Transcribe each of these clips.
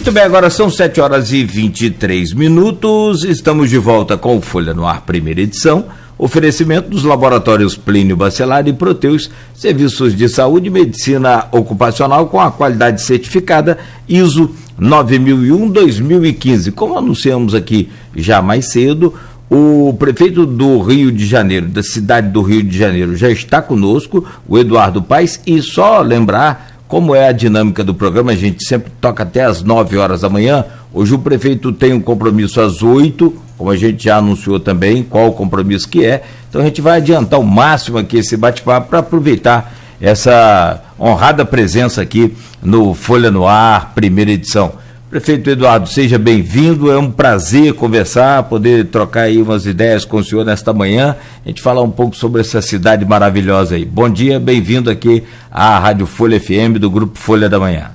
Muito bem, agora são 7h23. Estamos de volta com o Folha no Ar, primeira edição. Oferecimento dos laboratórios Plínio Bacelar e Proteus, serviços de saúde e medicina ocupacional com a qualidade certificada ISO 9001-2015. Como anunciamos aqui já mais cedo, o prefeito do Rio de Janeiro, da cidade do Rio de Janeiro, já está conosco, o Eduardo Paes, e só lembrar como é a dinâmica do programa, a gente sempre toca até às 9h da manhã. Hoje o prefeito tem um compromisso às 8h, como a gente já anunciou também, qual o compromisso que é. Então a gente vai adiantar o máximo aqui esse bate-papo para aproveitar essa honrada presença aqui no Folha no Ar, primeira edição. Prefeito Eduardo, seja bem-vindo, é um prazer conversar, poder trocar aí umas ideias com o senhor nesta manhã, a gente falar um pouco sobre essa cidade maravilhosa aí. Bom dia, bem-vindo aqui à Rádio Folha FM do Grupo Folha da Manhã.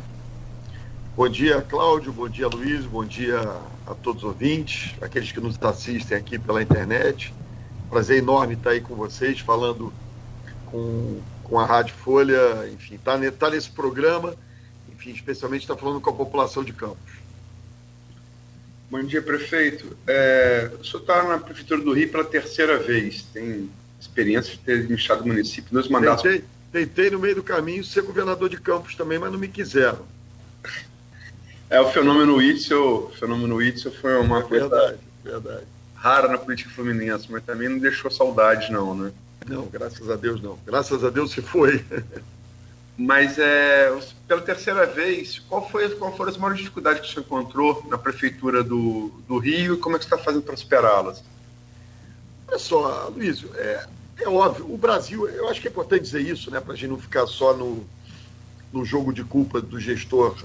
Bom dia, Cláudio, bom dia, Luiz, bom dia a todos os ouvintes, aqueles que nos assistem aqui pela internet. Prazer enorme estar aí com vocês, falando com a Rádio Folha, enfim, tá nesse programa, enfim, especialmente está falando com a população de Campos. Bom dia, prefeito. O senhor está na Prefeitura do Rio pela terceira vez, tem experiência de ter administrado o município nos mandatos. Tentei no meio do caminho ser governador de Campos também, mas não me quiseram. O fenômeno Itzel foi uma coisa verdade. rara na política fluminense, mas também não deixou saudade, não, né? Não, graças a Deus não. Graças a Deus se foi. Mas, pela terceira vez, qual foram as maiores dificuldades que o senhor encontrou na Prefeitura do Rio e como é que você está fazendo para superá-las? Olha só, Luiz, é óbvio, o Brasil, eu acho que é importante dizer isso, né, para a gente não ficar só no jogo de culpa do gestor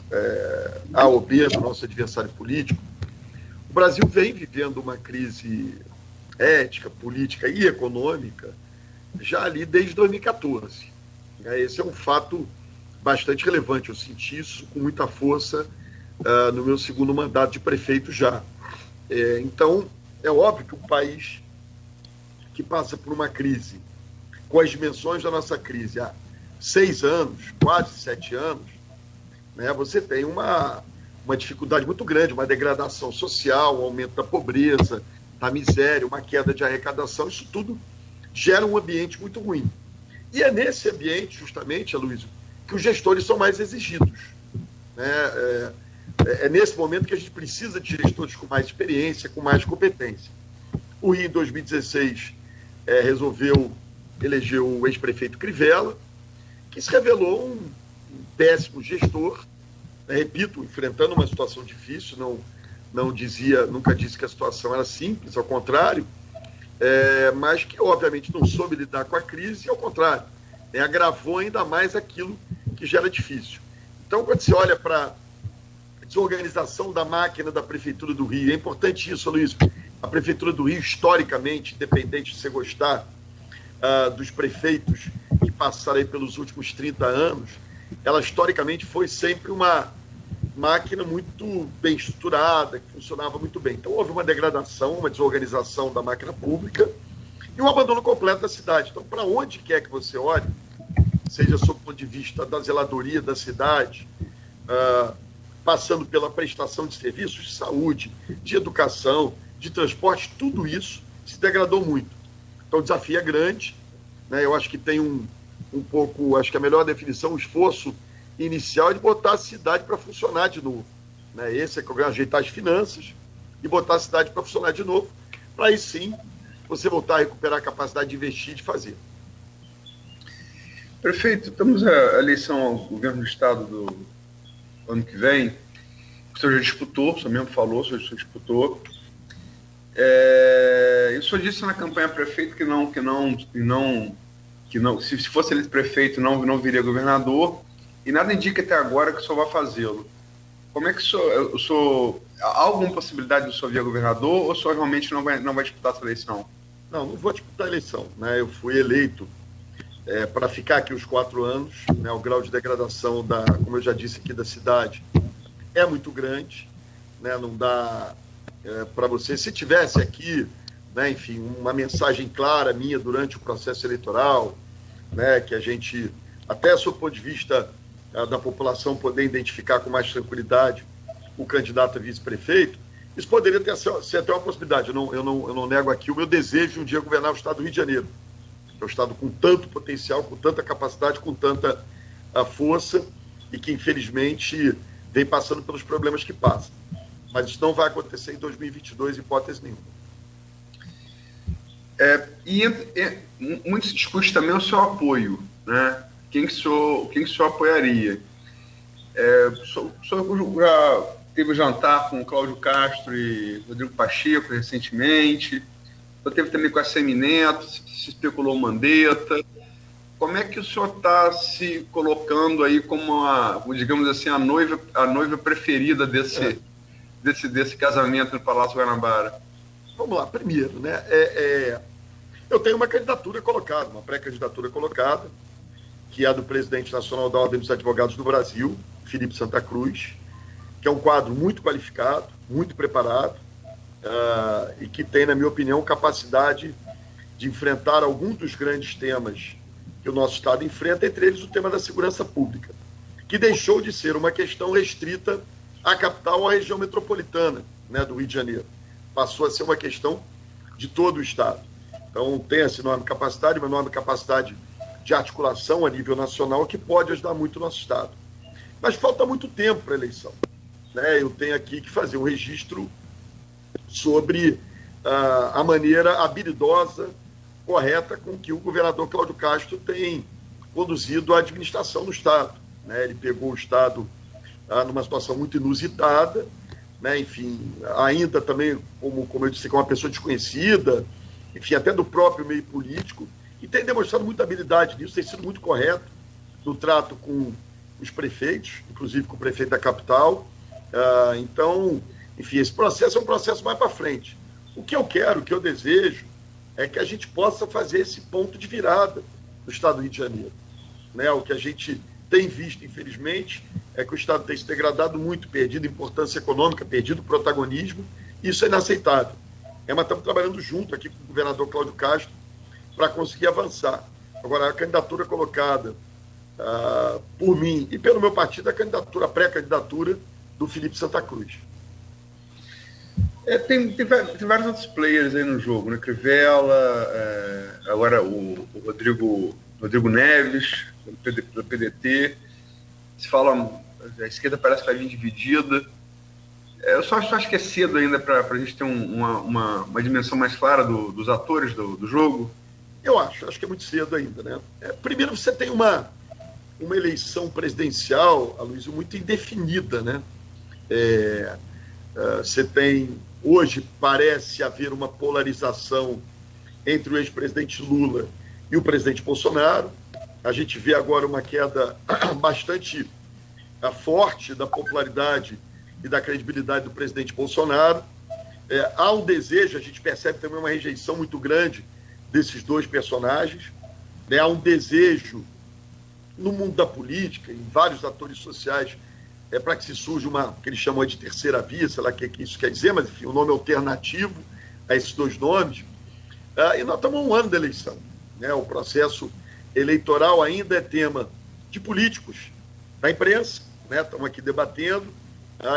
A ou B, do nosso adversário político. O Brasil vem vivendo uma crise ética, política e econômica já ali desde 2014. Esse é um fato bastante relevante. Eu senti isso com muita força no meu segundo mandato de prefeito já. Então, é óbvio que um país que passa por uma crise, com as dimensões da nossa crise há 6 anos, quase 7 anos, né, você tem uma dificuldade muito grande, uma degradação social, um aumento da pobreza, da miséria, uma queda de arrecadação. Isso tudo gera um ambiente muito ruim. E é nesse ambiente, justamente, Aloysio, que os gestores são mais exigidos. Né? É nesse momento que a gente precisa de gestores com mais experiência, com mais competência. O Rio, em 2016, resolveu eleger o ex-prefeito Crivella, que se revelou um péssimo gestor, repito, enfrentando uma situação difícil, nunca disse que a situação era simples, ao contrário, mas que obviamente não soube lidar com a crise e ao contrário, agravou ainda mais aquilo que já era difícil. Então, quando você olha para a desorganização da máquina da Prefeitura do Rio, é importante isso, Luiz, a Prefeitura do Rio, historicamente, independente de você gostar dos prefeitos que passaram aí pelos últimos 30 anos, ela historicamente foi sempre uma máquina muito bem estruturada, que funcionava muito bem. Então houve uma degradação, uma desorganização da máquina pública e um abandono completo da cidade. Então, para onde quer que você olhe, seja sob o ponto de vista da zeladoria da cidade, passando pela prestação de serviços de saúde, de educação, de transporte, tudo isso se degradou muito. Então o desafio é grande, né? Eu acho que tem um pouco, acho que a melhor definição, o esforço inicial é de botar a cidade para funcionar de novo. Né? Esse é ajeitar as finanças e botar a cidade para funcionar de novo, para aí sim você voltar a recuperar a capacidade de investir e de fazer. Prefeito, estamos a eleição ao governo do estado do ano que vem. O senhor já disputou, o senhor mesmo falou, o senhor disputou. E o senhor disse na campanha prefeito que se fosse eleito prefeito não viria governador, e nada indica até agora que o senhor vai fazê-lo. Como é que o senhor há alguma possibilidade do senhor vir governador, ou o senhor realmente não vai disputar essa eleição? Não vou disputar a eleição. Né? Eu fui eleito para ficar aqui os 4 anos. Né? O grau de degradação, como eu já disse aqui, da cidade é muito grande. Né? Não dá para você. Se tivesse aqui, né, enfim, uma mensagem clara minha durante o processo eleitoral, né, que a gente, até sob o ponto de vista da população, poder identificar com mais tranquilidade o candidato a vice-prefeito, isso poderia ser até uma possibilidade. Eu não nego aqui o meu desejo de um dia governar o estado do Rio de Janeiro. É um estado com tanto potencial, com tanta capacidade, com tanta força, e que, infelizmente, vem passando pelos problemas que passa. Mas isso não vai acontecer em 2022, hipótese nenhuma. Muito se discute também o seu apoio, né? Quem que o senhor apoiaria? O senhor já teve jantar com o Cláudio Castro e Rodrigo Pacheco recentemente, o senhor teve também com a Semineto, se especulou Mandetta. Como é que o senhor está se colocando aí como digamos assim, a noiva preferida desse casamento no Palácio Guanabara? Vamos lá, primeiro, né? Eu tenho uma candidatura colocada, uma pré-candidatura colocada, que é a do presidente nacional da Ordem dos Advogados do Brasil, Felipe Santa Cruz, que é um quadro muito qualificado, muito preparado, e que tem, na minha opinião, capacidade de enfrentar alguns dos grandes temas que o nosso Estado enfrenta, entre eles o tema da segurança pública, que deixou de ser uma questão restrita à capital ou à região metropolitana, né, do Rio de Janeiro. Passou a ser uma questão de todo o Estado. Então, tem essa enorme capacidade, uma enorme capacidade de articulação a nível nacional que pode ajudar muito o nosso Estado. Mas falta muito tempo para a eleição, né? Eu tenho aqui que fazer um registro sobre a maneira habilidosa, correta com que o governador Cláudio Castro tem conduzido a administração no Estado, né? Ele pegou o Estado numa situação muito inusitada, né? Enfim, ainda também, como eu disse, que é uma pessoa desconhecida, enfim, até do próprio meio político, e tem demonstrado muita habilidade nisso, tem sido muito correto no trato com os prefeitos, inclusive com o prefeito da capital. Então, enfim, esse processo é um processo mais para frente. O que eu quero, o que eu desejo, é que a gente possa fazer esse ponto de virada no Estado do Rio de Janeiro, né? O que a gente tem visto, infelizmente, é que o Estado tem se degradado muito, perdido importância econômica, perdido protagonismo, e isso é inaceitável. Mas estamos trabalhando junto aqui com o governador Cláudio Castro para conseguir avançar. Agora, a candidatura colocada por mim e pelo meu partido, a pré-candidatura do Felipe Santa Cruz. Tem vários outros players aí no jogo, né? Crivella, agora o Rodrigo Neves, do PDT. Se fala, a esquerda parece que vai vir dividida. Eu só acho que é cedo ainda para a gente ter uma dimensão mais clara dos atores do jogo. Eu acho que é muito cedo ainda, né? Primeiro, você tem uma eleição presidencial, Aloysio, muito indefinida, né? Você tem, hoje, parece haver uma polarização entre o ex-presidente Lula e o presidente Bolsonaro. A gente vê agora uma queda bastante forte da popularidade e da credibilidade do presidente Bolsonaro. Há um desejo, a gente percebe também uma rejeição muito grande desses dois personagens, né? Há um desejo no mundo da política, em vários atores sociais, para que se surja que eles chamam de terceira via, sei lá o que isso quer dizer, mas enfim, um nome alternativo a esses dois nomes. E nós estamos a um ano da eleição, né? O processo eleitoral ainda é tema de políticos, da imprensa, né? Estamos aqui debatendo,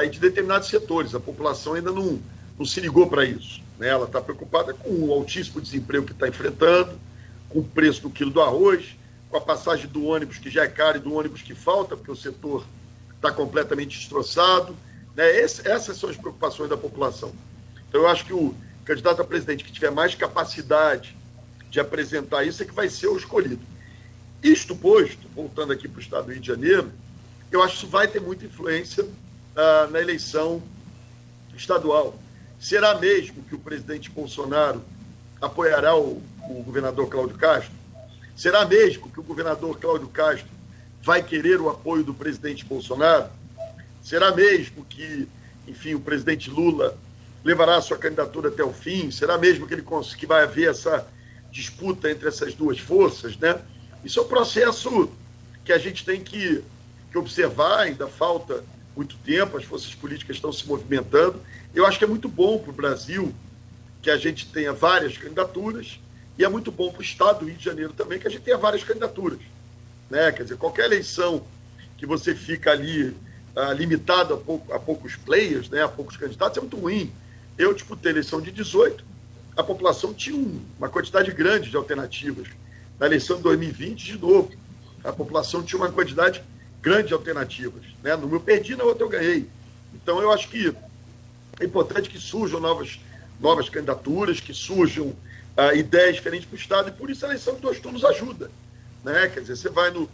e de determinados setores. A população ainda não se ligou para isso, né? Ela está preocupada com o altíssimo desemprego que está enfrentando, com o preço do quilo do arroz, com a passagem do ônibus que já é caro e do ônibus que falta, porque o setor está completamente destroçado, né? Essas são as preocupações da população. Então, eu acho que o candidato a presidente que tiver mais capacidade de apresentar isso é que vai ser o escolhido. Isto posto, voltando aqui para o estado do Rio de Janeiro, eu acho que isso vai ter muita influência na eleição estadual. Será mesmo que o presidente Bolsonaro apoiará o governador Cláudio Castro? Será mesmo que o governador Cláudio Castro vai querer o apoio do presidente Bolsonaro? Será mesmo que, enfim, o presidente Lula levará a sua candidatura até o fim? Será mesmo que vai haver essa disputa entre essas duas forças, né? Isso é um processo que a gente tem que observar, ainda falta muito tempo, as forças políticas estão se movimentando. Eu acho que é muito bom para o Brasil que a gente tenha várias candidaturas, e é muito bom para o estado do Rio de Janeiro também que a gente tenha várias candidaturas, né? Quer dizer, qualquer eleição que você fica ali limitado a poucos players, né, a poucos candidatos, é muito ruim. Eu disputei a eleição de 18, a população tinha uma quantidade grande de alternativas. Na eleição de 2020, de novo, a população tinha uma quantidade grande de alternativas. Né? No meu perdi, na outra eu ganhei. Então, eu acho que é importante que surjam novas candidaturas, que surjam ideias diferentes para o Estado, e por isso a eleição de 2 turnos ajuda. Né? Quer dizer, você vai no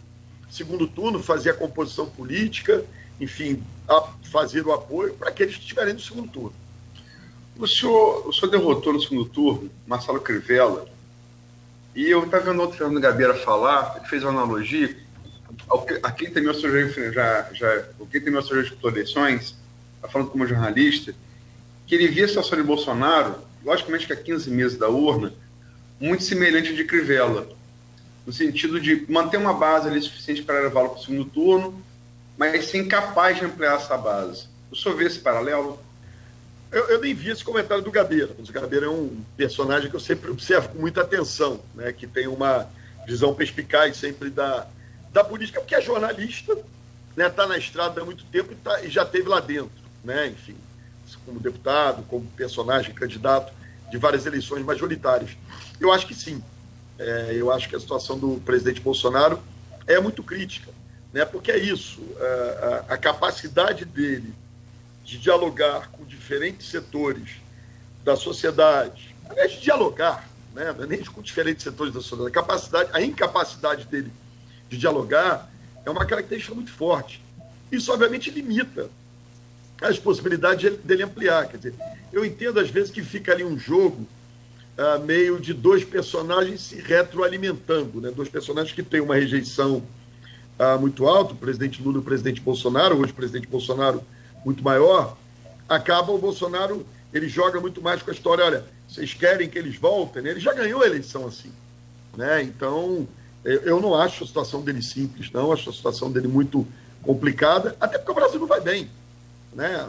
segundo turno fazer a composição política, enfim, fazer o apoio para aqueles que estiverem no segundo turno. O senhor derrotou no segundo turno Marcelo Crivella, e eu estava vendo outro Fernando Gabeira falar, ele fez uma analogia a quem temeu a sua disputou eleições, está falando como jornalista, que ele via a situação de Bolsonaro, logicamente que há 15 meses da urna, muito semelhante de Crivella, no sentido de manter uma base ali suficiente para levá-lo para o segundo turno, mas ser incapaz de ampliar essa base. O senhor vê esse paralelo? Eu nem vi esse comentário do Gabeira, mas o Gabeira é um personagem que eu sempre observo com muita atenção, né, que tem uma visão perspicaz sempre da política, porque é jornalista, né, está na estrada há muito tempo e já esteve lá dentro, né, enfim, como deputado, como personagem, candidato de várias eleições majoritárias. Eu acho que sim. Eu acho que a situação do presidente Bolsonaro é muito crítica, né, porque é isso, a capacidade dele de dialogar com diferentes setores da sociedade, aliás, de dialogar, né, não é nem com diferentes setores da sociedade, a incapacidade dele de dialogar é uma característica muito forte. Isso, obviamente, limita as possibilidades dele ampliar. Quer dizer, eu entendo, às vezes, que fica ali um jogo meio de 2 personagens se retroalimentando, né? 2 personagens que têm uma rejeição muito alta, o presidente Lula e o presidente Bolsonaro, hoje o presidente Bolsonaro muito maior, acaba o Bolsonaro, ele joga muito mais com a história, olha, vocês querem que eles voltem? Ele já ganhou a eleição assim, né? Então, eu não acho a situação dele simples, não, acho a situação dele muito complicada, até porque o Brasil não vai bem, né?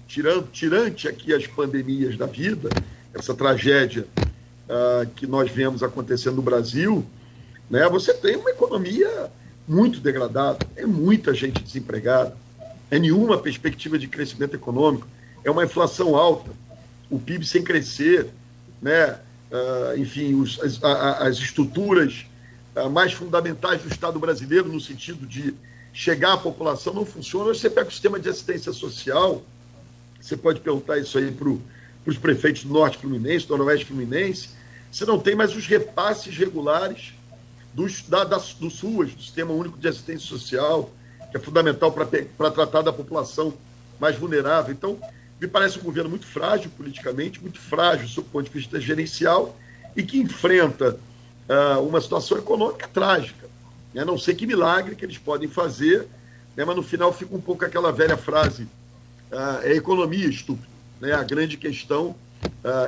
Tirante aqui as pandemias da vida, essa tragédia que nós vemos acontecendo no Brasil, né? Você tem uma economia muito degradada, é muita gente desempregada, é nenhuma perspectiva de crescimento econômico, é uma inflação alta, o PIB sem crescer, né? Enfim, as estruturas mais fundamentais do Estado brasileiro, no sentido de chegar à população, não funcionam. Você pega o sistema de assistência social, você pode perguntar isso aí para os prefeitos do Norte Fluminense, do Noroeste Fluminense, você não tem mais os repasses regulares do SUAS, do Sistema Único de Assistência Social, que é fundamental para tratar da população mais vulnerável. Então, me parece um governo muito frágil politicamente, muito frágil do ponto de vista gerencial e que enfrenta uma situação econômica trágica. Né? Não sei que milagre que eles podem fazer, né? Mas no final fica um pouco aquela velha frase, é economia, estúpido. Né? A grande questão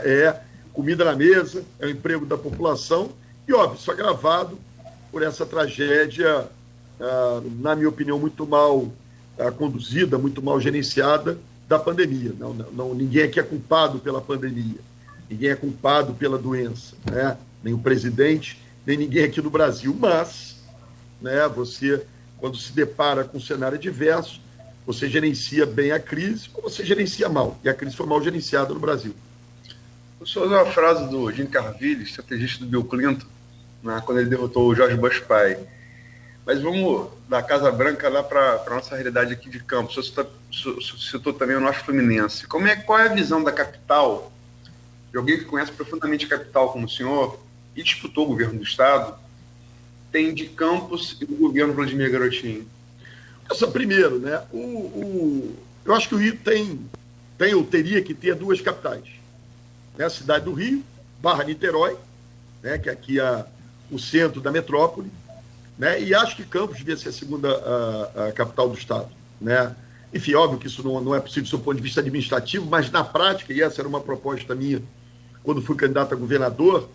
é comida na mesa, é o emprego da população e, óbvio, isso agravado por essa tragédia, na minha opinião, muito mal conduzida, muito mal gerenciada da pandemia. Ninguém aqui é culpado pela pandemia, ninguém é culpado pela doença, né? Nem o presidente, nem ninguém aqui no Brasil, mas, né, você, quando se depara com um cenário adverso, você gerencia bem a crise ou você gerencia mal, e a crise foi mal gerenciada no Brasil. O senhor usou a frase do Jim Carvilles, estrategista do Bill Clinton, quando ele derrotou o George Bush pai. Mas vamos da Casa Branca lá para a nossa realidade aqui de campo. O senhor citou também o Norte Fluminense. Qual é a visão da capital, de alguém que conhece profundamente a capital como o senhor, e disputou o governo do Estado, tem de Campos e do governo Vladimir Garotinho? Primeiro, né, eu acho que o Rio teria que ter 2 capitais. Né, a cidade do Rio, /Niterói, né, que aqui é o centro da metrópole, né, e acho que Campos devia ser a segunda a capital do Estado. Né? Enfim, óbvio que isso não é possível do ponto de vista administrativo, mas na prática, e essa era uma proposta minha quando fui candidato a governador,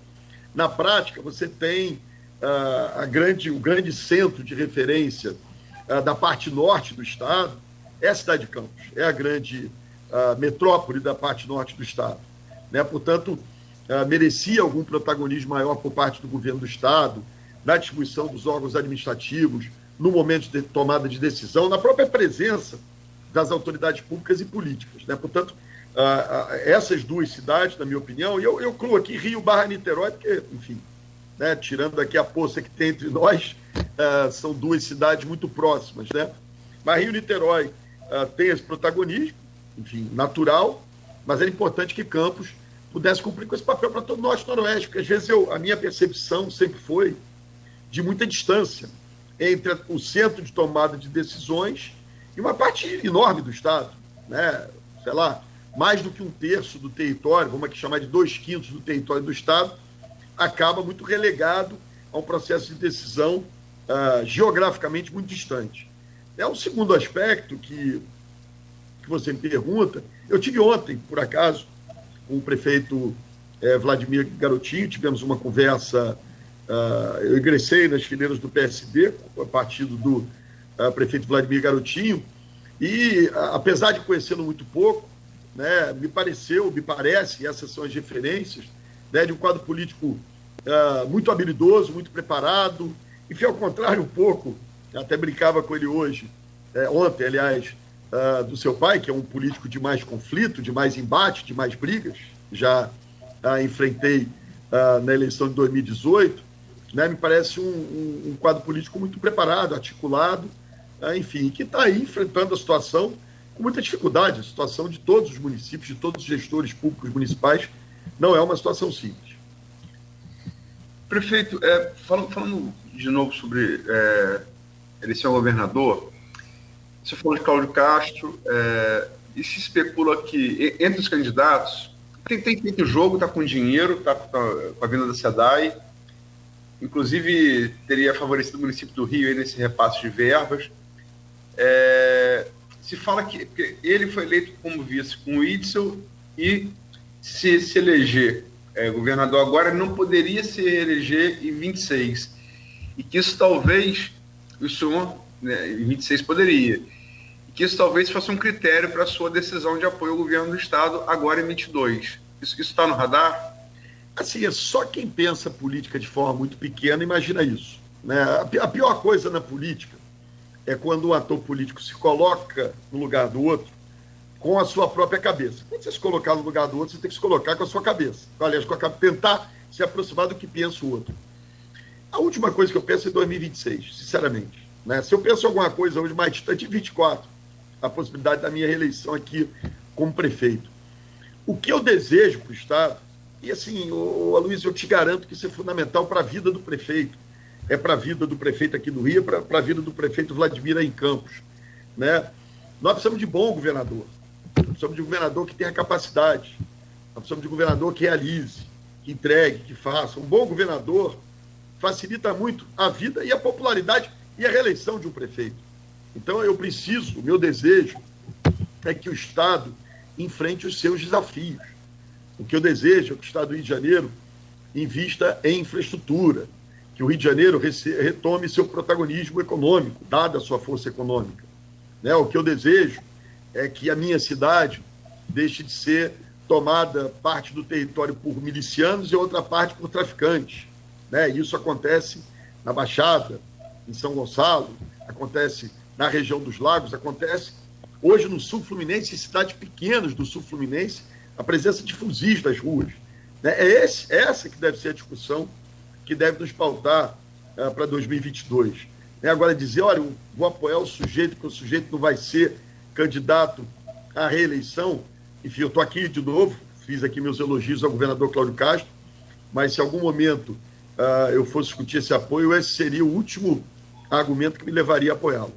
na prática você tem o grande centro de referência da parte norte do Estado, é a cidade de Campos, é a grande metrópole da parte norte do Estado. Né? Portanto, merecia algum protagonismo maior por parte do governo do Estado, na distribuição dos órgãos administrativos, no momento de tomada de decisão, na própria presença das autoridades públicas e políticas, né? Portanto, essas duas cidades, na minha opinião, e eu incluo aqui Rio/Niterói, porque, enfim, né, tirando aqui a poça que tem entre nós, são duas cidades muito próximas, né? Mas Rio-Niterói tem esse protagonismo, enfim, natural, mas era importante que Campos pudesse cumprir com esse papel para todo o Norte e Noroeste, porque às vezes a minha percepção sempre foi de muita distância entre o centro de tomada de decisões e uma parte enorme do Estado, né? Sei lá, mais do que 1/3 do território, vamos aqui chamar de 2/5 do território do Estado, acaba muito relegado a um processo de decisão geograficamente muito distante. Um segundo aspecto que você me pergunta, eu tive ontem, por acaso, com o prefeito Vladimir Garotinho, tivemos uma conversa, eu ingressei nas fileiras do PSD, a partido do prefeito Vladimir Garotinho, e apesar de conhecê-lo muito pouco, né, me parece, essas são as referências, né, de um quadro político muito habilidoso, muito preparado, enfim, ao contrário um pouco, até brincava com ele ontem, aliás, do seu pai, que é um político de mais conflito, de mais embate, de mais brigas, já enfrentei na eleição de 2018, né, me parece um quadro político muito preparado, articulado, enfim, que está aí enfrentando a situação com muita dificuldade. A situação de todos os municípios, de todos os gestores públicos municipais, não é uma situação simples. Prefeito, falando de novo sobre eleição ao governador, você falou de Cláudio Castro, e se especula que entre os candidatos tem feito jogo, está com dinheiro, está com a vinda da SEDAI, inclusive teria favorecido o município do Rio aí nesse repasse de verbas. Se fala que ele foi eleito como vice com o Itzel e se eleger governador agora, não poderia se eleger em 26. E que isso talvez, o senhor, né, em 26 poderia, e que isso talvez fosse um critério para a sua decisão de apoio ao governo do Estado agora em 22. Isso está no radar? Assim, é só quem pensa política de forma muito pequena imagina isso, né? A pior coisa na política é quando um ator político se coloca no lugar do outro com a sua própria cabeça. Quando você se colocar no lugar do outro, você tem que se colocar com a sua cabeça. Aliás, tentar se aproximar do que pensa o outro. A última coisa que eu penso é 2026, sinceramente, né? Se eu penso em alguma coisa hoje mais distante, 24, a possibilidade da minha reeleição aqui como prefeito. O que eu desejo para o Estado, e assim, Aloysio, eu te garanto que isso é fundamental para a vida do prefeito, para a vida do prefeito aqui do Rio, para a vida do prefeito Vladimir aí em Campos, né? Nós precisamos de bom governador. Nós precisamos de um governador que tenha capacidade. Nós precisamos de um governador que realize, que entregue, que faça. Um bom governador facilita muito a vida e a popularidade e a reeleição de um prefeito. Então, o meu desejo é que o Estado enfrente os seus desafios. O que eu desejo é que o Estado do Rio de Janeiro invista em infraestrutura, que o Rio de Janeiro retome seu protagonismo econômico, dada a sua força econômica. Né? O que eu desejo é que a minha cidade deixe de ser tomada parte do território por milicianos e outra parte por traficantes. Né? Isso acontece na Baixada, em São Gonçalo, acontece na região dos Lagos, acontece hoje no Sul Fluminense, em cidades pequenas do Sul Fluminense, a presença de fuzis nas ruas. Né? Essa que deve ser a discussão que deve nos pautar para 2022. Agora, dizer, olha, eu vou apoiar o sujeito, porque o sujeito não vai ser candidato à reeleição. Enfim, eu estou aqui de novo, fiz aqui meus elogios ao governador Cláudio Castro, mas se em algum momento eu fosse discutir esse apoio, esse seria o último argumento que me levaria a apoiá-lo.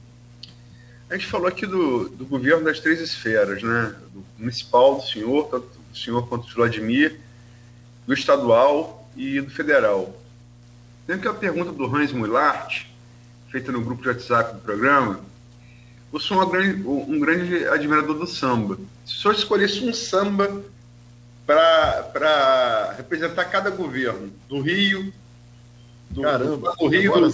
A gente falou aqui do governo das três esferas, né? Do municipal, do senhor, tanto do senhor quanto do Vladimir, do estadual e do federal. Tem aqui a pergunta do Hans Mullart, feita no grupo de WhatsApp do programa. Eu sou um grande admirador do samba. Se o senhor escolhesse um samba para representar cada governo, do Rio, do Rio, do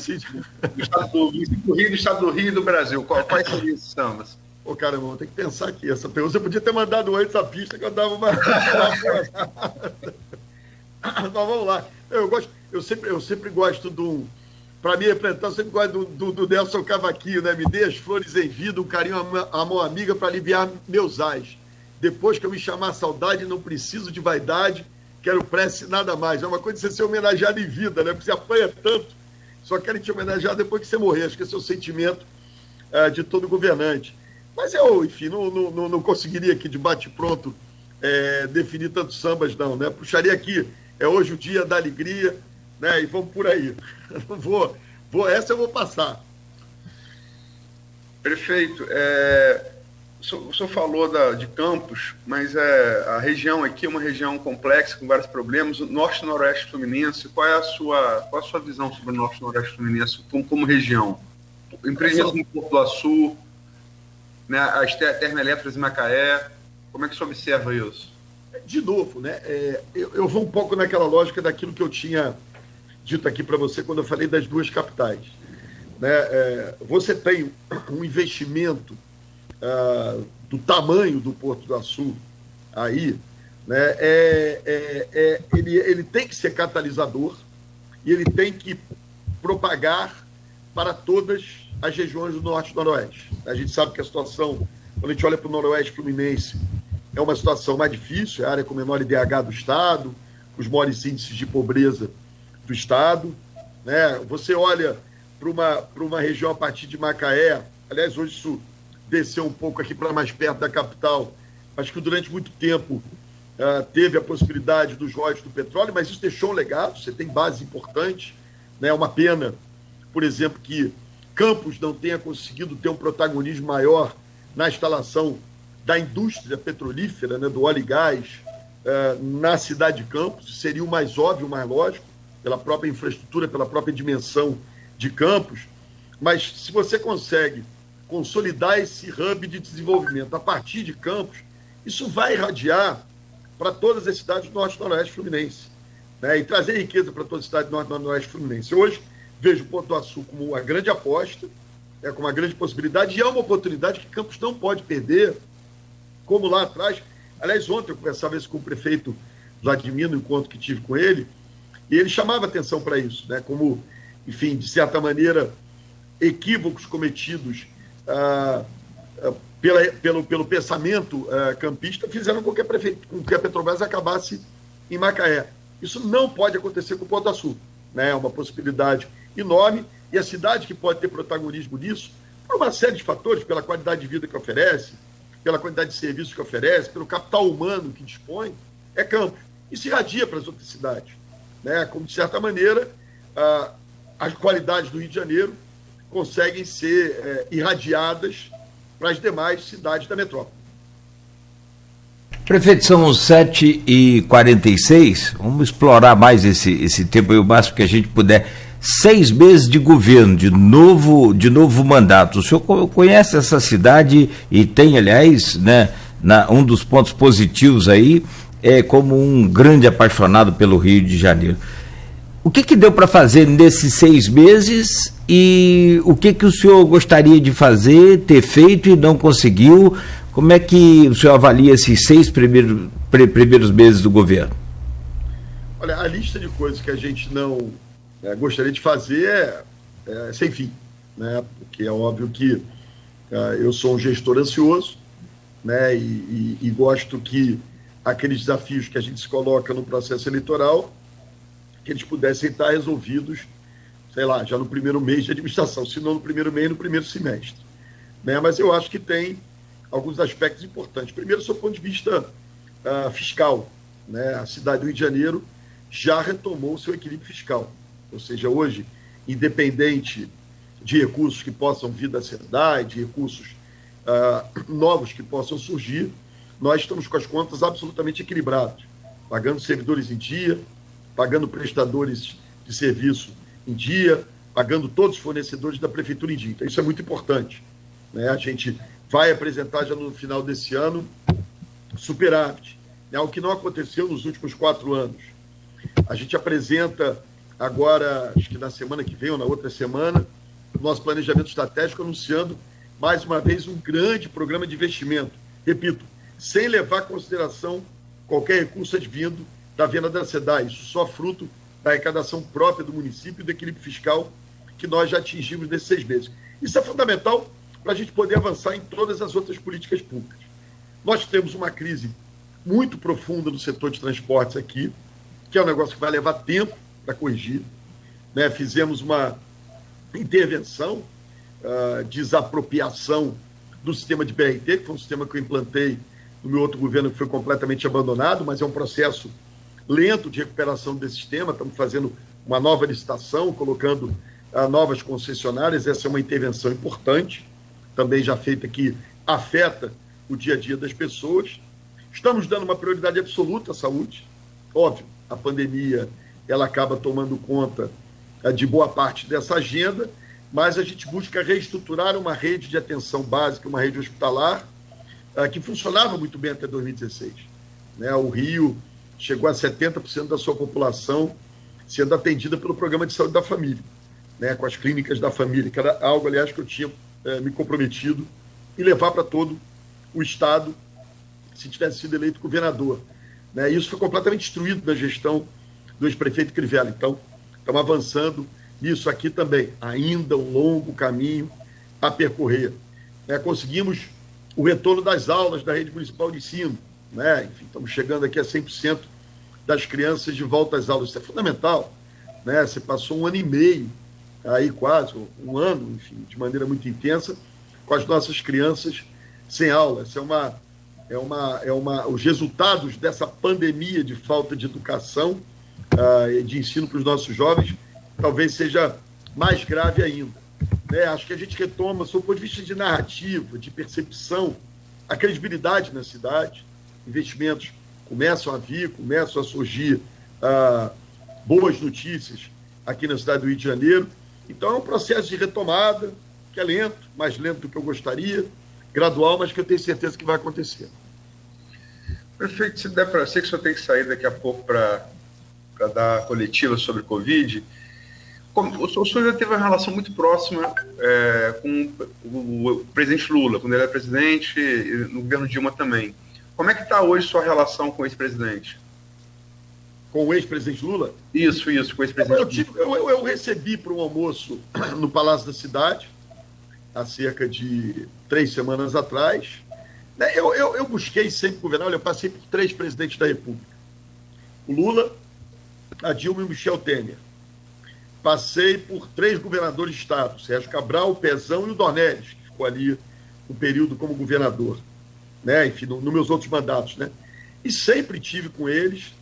Estado do Rio, do Estado do Rio e do Brasil, quais seriam esses sambas? Ô, caramba, vou ter que pensar aqui. Essa pergunta você podia ter mandado antes a pista que eu dava uma. Mas vamos lá. Eu sempre gosto para me representar, eu sempre gosto do Nelson Cavaquinho, né? Me dê as flores em vida, um carinho, a mão amiga para aliviar meus ais. Depois que eu me chamar saudade, não preciso de vaidade, quero prece nada mais. É uma coisa de você ser homenageado em vida, né? Porque você apanha tanto, só querem te homenagear depois que você morrer. Acho que esse é o sentimento de todo governante. Mas eu, enfim, não conseguiria aqui de bate-pronto definir tantos sambas, não, né? Puxaria aqui, hoje o dia da alegria, né? E vamos por aí. Essa eu vou passar. Prefeito, o senhor falou de Campos, mas a região aqui é uma região complexa, com vários problemas. O Norte e Noroeste Fluminense, qual é a sua visão sobre o Norte e Noroeste Fluminense como região? Empreendimentos como Porto do Açu, né, as termoelétricas em Macaé, como é que o senhor observa isso? De novo, né, eu vou um pouco naquela lógica daquilo que eu tinha dito aqui para você quando eu falei das duas capitais. Né, você tem um investimento do tamanho do Porto do Açu aí, né, ele tem que ser catalisador e ele tem que propagar para todas as regiões do Norte e do Noroeste. A gente sabe que a situação, quando a gente olha para o Noroeste Fluminense, é uma situação mais difícil, é a área com menor IDH do Estado, os maiores índices de pobreza do Estado. Né? Você olha para uma região a partir de Macaé, aliás, hoje isso desceu um pouco aqui para mais perto da capital, mas que durante muito tempo teve a possibilidade dos royalties do petróleo, mas isso deixou um legado, você tem bases importantes, né? É uma pena, por exemplo, que Campos não tenha conseguido ter um protagonismo maior na instalação da indústria petrolífera, né, do óleo e gás, na cidade de Campos. Seria o mais óbvio, o mais lógico, pela própria infraestrutura, pela própria dimensão de Campos. Mas se você consegue consolidar esse hub de desenvolvimento a partir de Campos, isso vai irradiar para todas as cidades do Norte e Noroeste Fluminense, né, e trazer riqueza para todas as cidades do Norte e Noroeste Fluminense. Hoje, vejo o Porto do Açu como uma grande aposta, com uma grande possibilidade, e é uma oportunidade que Campos não pode perder, como lá atrás. Aliás, ontem eu conversava isso com o prefeito Vladimir, no encontro que tive com ele, e ele chamava atenção para isso, né? Como, enfim, de certa maneira, equívocos cometidos pelo pensamento campista fizeram com que a Petrobras acabasse em Macaé. Isso não pode acontecer com o Porto do Açu, né? É uma possibilidade enorme, e a cidade que pode ter protagonismo nisso, por uma série de fatores, pela qualidade de vida que oferece, pela quantidade de serviços que oferece, pelo capital humano que dispõe, é Campos. Isso irradia para as outras cidades, né? Como, de certa maneira, as qualidades do Rio de Janeiro conseguem ser irradiadas para as demais cidades da metrópole. Prefeito, são 7h46, vamos explorar mais esse tempo aí, o máximo que a gente puder. 6 meses de governo, de novo mandato. O senhor conhece essa cidade e tem, aliás, né, um dos pontos positivos aí, como um grande apaixonado pelo Rio de Janeiro. O que deu para fazer nesses 6 meses e o que o senhor gostaria de fazer, ter feito e não conseguiu? Como é que o senhor avalia esses 6 primeiros meses do governo? Olha, a lista de coisas que a gente não gostaria de fazer é sem fim, né? Porque é óbvio que eu sou um gestor ansioso, né? E gosto que aqueles desafios que a gente se coloca no processo eleitoral, que eles pudessem estar resolvidos, sei lá, já no primeiro mês de administração, se não no primeiro mês, no primeiro semestre, né? Mas eu acho que tem alguns aspectos importantes. Primeiro, do ponto de vista fiscal, né? A cidade do Rio de Janeiro já retomou o seu equilíbrio fiscal. Ou seja, hoje, independente de recursos que possam vir da cidade, recursos novos que possam surgir, nós estamos com as contas absolutamente equilibradas, pagando servidores em dia, pagando prestadores de serviço em dia, pagando todos os fornecedores da prefeitura em dia. Então, isso é muito importante, né? A gente vai apresentar já no final desse ano superávit, né? O que não aconteceu nos últimos 4 anos. A gente apresenta agora, acho que na semana que vem ou na outra semana, o nosso planejamento estratégico anunciando, mais uma vez, um grande programa de investimento. Repito, sem levar em consideração qualquer recurso advindo da venda da SEDAI. Isso só fruto da arrecadação própria do município e do equilíbrio fiscal que nós já atingimos nesses 6 meses. Isso é fundamental para a gente poder avançar em todas as outras políticas públicas. Nós temos uma crise muito profunda no setor de transportes aqui, que é um negócio que vai levar tempo para corrigir. Né? Fizemos uma intervenção, desapropriação do sistema de BRT, que foi um sistema que eu implantei no meu outro governo, que foi completamente abandonado, mas é um processo lento de recuperação desse sistema. Estamos fazendo uma nova licitação, colocando novas concessionárias. Essa é uma intervenção importante, também já feita, que afeta o dia a dia das pessoas. Estamos dando uma prioridade absoluta à saúde. Óbvio, a pandemia ela acaba tomando conta de boa parte dessa agenda, mas a gente busca reestruturar uma rede de atenção básica, uma rede hospitalar, que funcionava muito bem até 2016. Né? O Rio chegou a 70% da sua população sendo atendida pelo Programa de Saúde da Família, né? Com as clínicas da família, que era algo, aliás, que eu tinha me comprometido em levar para todo o Estado, se tivesse sido eleito governador. Né? Isso foi completamente destruído na gestão do ex-prefeito Crivella. Então, estamos avançando nisso aqui também. Ainda um longo caminho a percorrer. Né? Conseguimos o retorno das aulas da rede municipal de ensino. Né? Enfim, estamos chegando aqui a 100% das crianças de volta às aulas. Isso é fundamental. Né? Você passou 1 ano e meio, aí quase, 1 ano, enfim, de maneira muito intensa, com as nossas crianças sem aula. Isso os resultados dessa pandemia de falta de educação, de ensino para os nossos jovens, talvez seja mais grave ainda. Né? Acho que a gente retoma, sob o ponto de vista de narrativa, de percepção, a credibilidade na cidade. Investimentos começam a vir, começam a surgir boas notícias aqui na cidade do Rio de Janeiro. Então, é um processo de retomada, que é lento, mais lento do que eu gostaria, gradual, mas que eu tenho certeza que vai acontecer. Prefeito, se der para... Sei que o senhor tem que sair daqui a pouco para dar coletiva sobre Covid. O senhor já teve uma relação muito próxima com o presidente Lula, quando ele era presidente, e no governo Dilma também. Como é que está hoje sua relação com o ex-presidente? Com o ex-presidente Lula? Isso, com o ex-presidente Lula. Eu recebi para um almoço no Palácio da Cidade, há cerca de 3 semanas atrás. Eu busquei sempre governar. Olha, eu passei por 3 presidentes da República. O Lula, a Dilma e o Michel Temer. Passei por 3 governadores de estado, Sérgio Cabral, o Pezão e o Dornelles, que ficou ali um período como governador, né? Enfim, nos meus outros mandatos, né? E sempre tive com eles,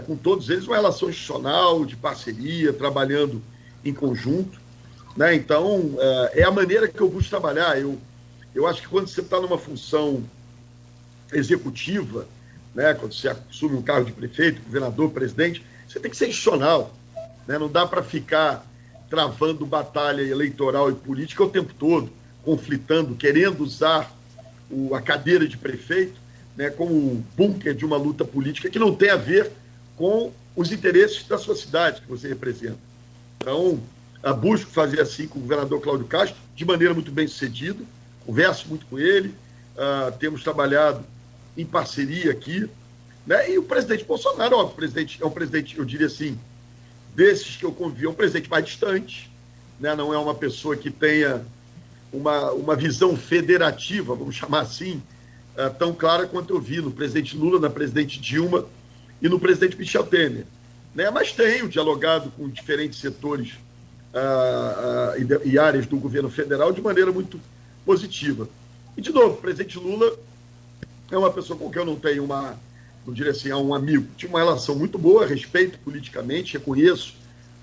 com todos eles, uma relação institucional, de parceria, trabalhando em conjunto, né? Então, é a maneira que eu busco trabalhar. Eu acho que quando você está numa função executiva, né? Quando você assume um cargo de prefeito, governador, presidente, você tem que ser institucional. Né? Não dá para ficar travando batalha eleitoral e política o tempo todo, conflitando, querendo usar a cadeira de prefeito, né, como um bunker de uma luta política que não tem a ver com os interesses da sua cidade que você representa. Então, busco fazer assim com o governador Cláudio Castro, de maneira muito bem sucedida, converso muito com ele, temos trabalhado em parceria aqui, né? E o presidente Bolsonaro, ó, é um presidente, eu diria assim, desses que eu convivi, é um presidente mais distante, né? Não é uma pessoa que tenha uma visão federativa, vamos chamar assim, tão clara quanto eu vi no presidente Lula, na presidente Dilma e no presidente Michel Temer. Né? Mas tenho dialogado com diferentes setores e áreas do governo federal de maneira muito positiva. E, de novo, o presidente Lula é uma pessoa com quem eu não tenho não diria assim, um amigo. Tinha uma relação muito boa, respeito politicamente, reconheço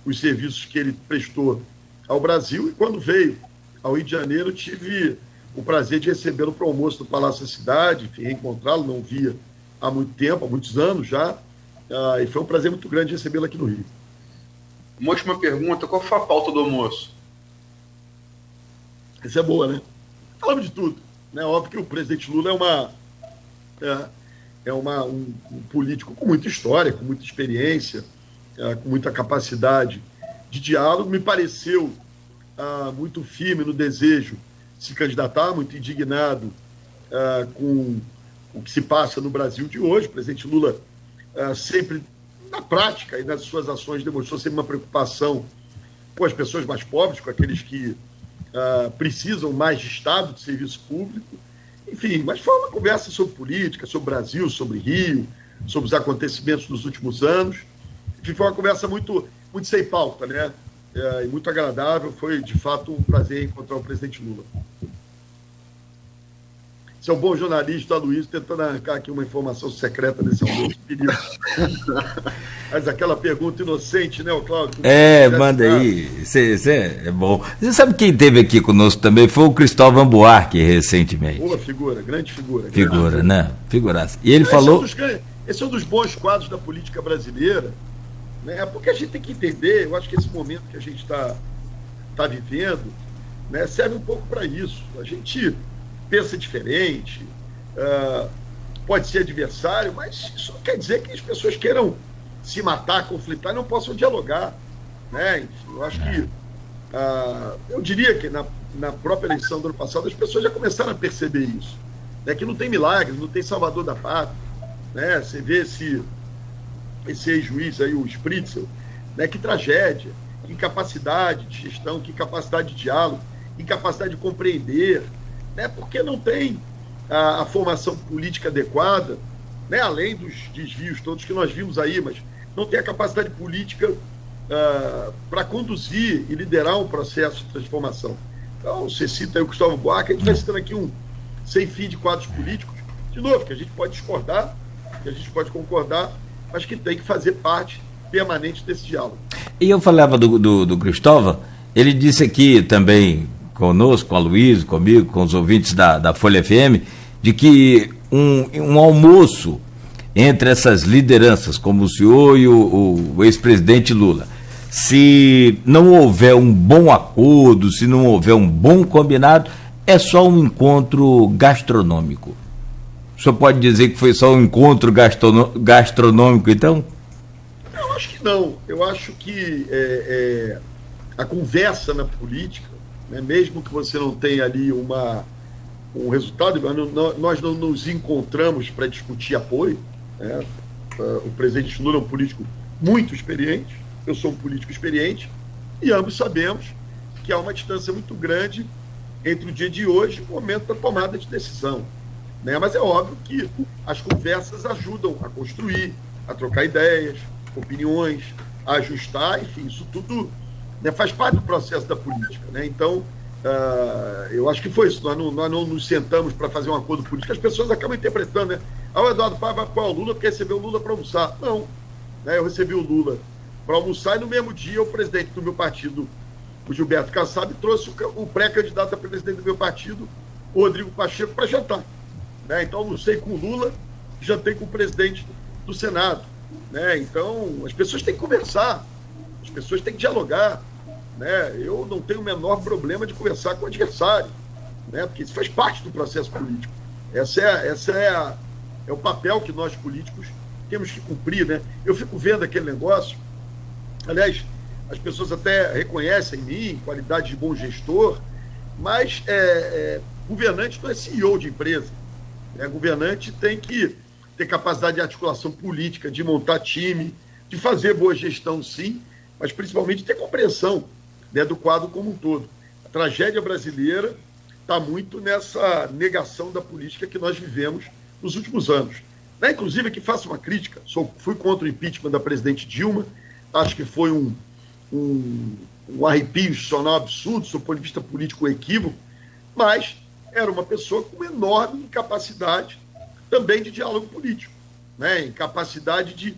os serviços que ele prestou ao Brasil, e quando veio ao Rio de Janeiro, tive o prazer de recebê-lo para o almoço do Palácio da Cidade, enfim, reencontrá-lo, não via há muito tempo, há muitos anos já, e foi um prazer muito grande recebê-lo aqui no Rio. Uma última pergunta, qual foi a pauta do almoço? Essa é boa, né? Falamos de tudo. Né? Óbvio que o presidente Lula um político com muita história, com muita experiência, com muita capacidade de diálogo. Me pareceu muito firme no desejo de se candidatar, muito indignado com o que se passa no Brasil de hoje. O presidente Lula sempre, na prática e nas suas ações, demonstrou sempre uma preocupação com as pessoas mais pobres, com aqueles que precisam mais de Estado, de serviço público. Enfim, mas foi uma conversa sobre política, sobre Brasil, sobre Rio, sobre os acontecimentos dos últimos anos. Enfim, foi uma conversa muito, muito sem pauta, né? E muito agradável. Foi, de fato, um prazer encontrar o presidente Lula. Você é um bom jornalista, Luiz, tentando arrancar aqui uma informação secreta desse almoço. Perigo. Mas aquela pergunta inocente, né, Cláudio? Manda aí. É bom. Você sabe quem esteve aqui conosco também? Foi o Cristóvão Buarque, recentemente. Boa figura, grande figura. Figura, né? Figuraça. E ele falou... Esse é um dos bons quadros da política brasileira, né? Porque a gente tem que entender, eu acho que esse momento que a gente está vivendo, né, serve um pouco para isso. A gente pensa diferente, pode ser adversário, mas isso não quer dizer que as pessoas queiram se matar, conflitar e não possam dialogar, né? Enfim, eu acho que eu diria que na própria eleição do ano passado as pessoas já começaram a perceber isso, né? Que não tem milagre, não tem salvador da pátria, né? Você vê esse ex-juiz aí, o Spritzel, né? Que tragédia, que incapacidade de gestão, que incapacidade de diálogo, incapacidade de compreender, né? Porque não tem a formação política adequada, né? Além dos desvios todos que nós vimos aí, mas não tem a capacidade política para conduzir e liderar um processo de transformação. Então, você cita aí o Cristóvão Buarque, a gente vai citando aqui um sem fim de quadros políticos, de novo, que a gente pode discordar, que a gente pode concordar, mas que tem que fazer parte permanente desse diálogo. E eu falava do Cristóvão, ele disse aqui também conosco, com a Luiz, comigo, com os ouvintes da Folha FM, de que um almoço entre essas lideranças, como o senhor e o ex-presidente Lula, se não houver um bom acordo, se não houver um bom combinado, é só um encontro gastronômico. O senhor pode dizer que foi só um encontro gastronômico, então? Eu acho que não. Eu acho que a conversa na política, né, mesmo que você não tenha ali um resultado, nós não nos encontramos para discutir apoio, né? O presidente Lula é um político muito experiente, eu sou um político experiente, e ambos sabemos que há uma distância muito grande entre o dia de hoje e o momento da tomada de decisão, né? Mas é óbvio que as conversas ajudam a construir, a trocar ideias, opiniões, a ajustar, enfim, isso tudo, né, faz parte do processo da política, né? Então, eu acho que foi isso. Nós não nos sentamos para fazer um acordo político. As pessoas acabam interpretando, né? O Eduardo Paz vai apoiar o Lula porque recebeu o Lula para almoçar. Não, né? Eu recebi o Lula para almoçar e no mesmo dia o presidente do meu partido, o Gilberto Kassab, trouxe o pré-candidato a presidente do meu partido, o Rodrigo Pacheco, para jantar, né? Então almocei com o Lula, jantei com o presidente do Senado, né? Então as pessoas têm que conversar, as pessoas têm que dialogar, né? Eu não tenho o menor problema de conversar com o adversário, né? Porque isso faz parte do processo político. Essa é o papel que nós políticos temos que cumprir, né? Eu fico vendo aquele negócio, aliás, as pessoas até reconhecem em mim qualidade de bom gestor, mas governante não é CEO de empresa, né? Governante tem que ter capacidade de articulação política, de montar time, de fazer boa gestão, sim, mas principalmente ter compreensão, né, do quadro como um todo. A tragédia brasileira está muito nessa negação da política que nós vivemos nos últimos anos, né? Inclusive, aqui faço uma crítica, fui contra o impeachment da presidente Dilma, acho que foi um arrepio institucional absurdo, do ponto de vista político, um equívoco, mas era uma pessoa com enorme incapacidade também de diálogo político, né? Incapacidade de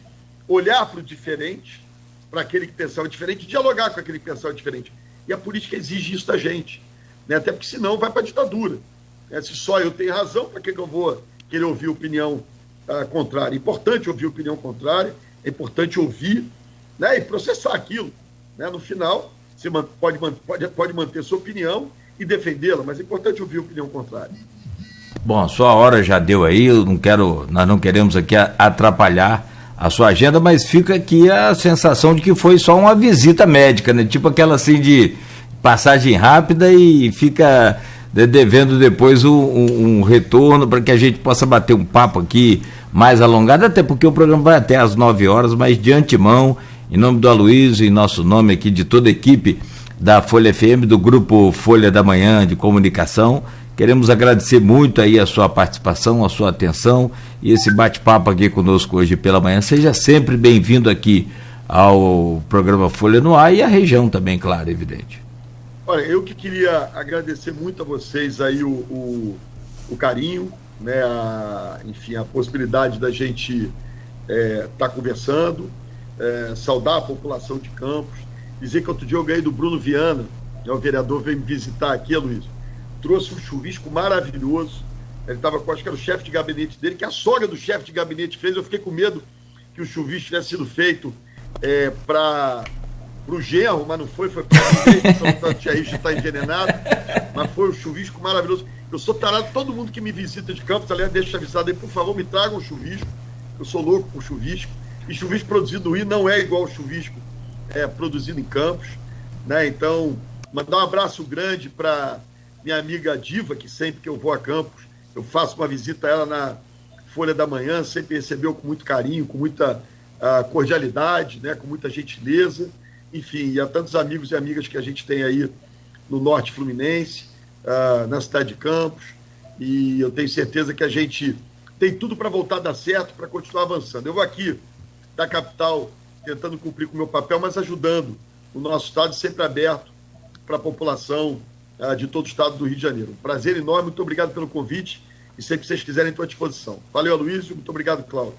olhar para o diferente, para aquele que pensava diferente, dialogar com aquele que pensava diferente. E a política exige isso da gente, né? Até porque senão vai para a ditadura, né? Se só eu tenho razão, para que eu vou querer ouvir opinião contrária? É importante ouvir opinião contrária, é importante ouvir, né, e processar aquilo, né? No final, você pode manter sua opinião e defendê-la, mas é importante ouvir a opinião contrária. Bom, a sua hora já deu aí, nós não queremos aqui atrapalhar a sua agenda, mas fica aqui a sensação de que foi só uma visita médica, né? Tipo aquela assim de passagem rápida e fica devendo depois um retorno para que a gente possa bater um papo aqui mais alongado, até porque o programa vai até às 9 horas, mas de antemão, em nome do Aloysio, em nosso nome aqui de toda a equipe da Folha FM, do Grupo Folha da Manhã de Comunicação, queremos agradecer muito aí a sua participação, a sua atenção e esse bate-papo aqui conosco hoje pela manhã. Seja sempre bem-vindo aqui ao programa Folha no Ar e à região também, claro, evidente. Olha, eu que queria agradecer muito a vocês aí o carinho, né, enfim, a possibilidade da gente estar conversando, saudar a população de Campos, dizer que outro dia eu ganhei do Bruno Viana, o vereador veio me visitar aqui, Aloysio, trouxe um chuvisco maravilhoso, ele estava com, acho que era o chefe de gabinete dele, que a sogra do chefe de gabinete fez, eu fiquei com medo que o chuvisco tivesse sido feito para o genro, mas não foi para o jeito, então a tia Rita está envenenada, mas foi um chuvisco maravilhoso. Eu sou tarado, todo mundo que me visita de Campos, aliás, deixa avisado aí, por favor, me tragam um chuvisco, eu sou louco com chuvisco, e chuvisco produzido no Rio não é igual ao chuvisco produzido em Campos, né? Então, mandar um abraço grande para minha amiga Diva, que sempre que eu vou a Campos, eu faço uma visita a ela na Folha da Manhã, sempre recebeu com muito carinho, com muita cordialidade, né? Com muita gentileza, enfim, e a tantos amigos e amigas que a gente tem aí no Norte Fluminense, na cidade de Campos, e eu tenho certeza que a gente tem tudo para voltar a dar certo, para continuar avançando. Eu vou aqui da capital tentando cumprir com o meu papel, mas ajudando o nosso estado, sempre aberto para a população de todo o estado do Rio de Janeiro. Um prazer enorme, muito obrigado pelo convite, e sempre que vocês quiserem, estou à disposição. Valeu, Aloysio, muito obrigado, Cláudio.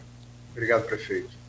Obrigado, prefeito.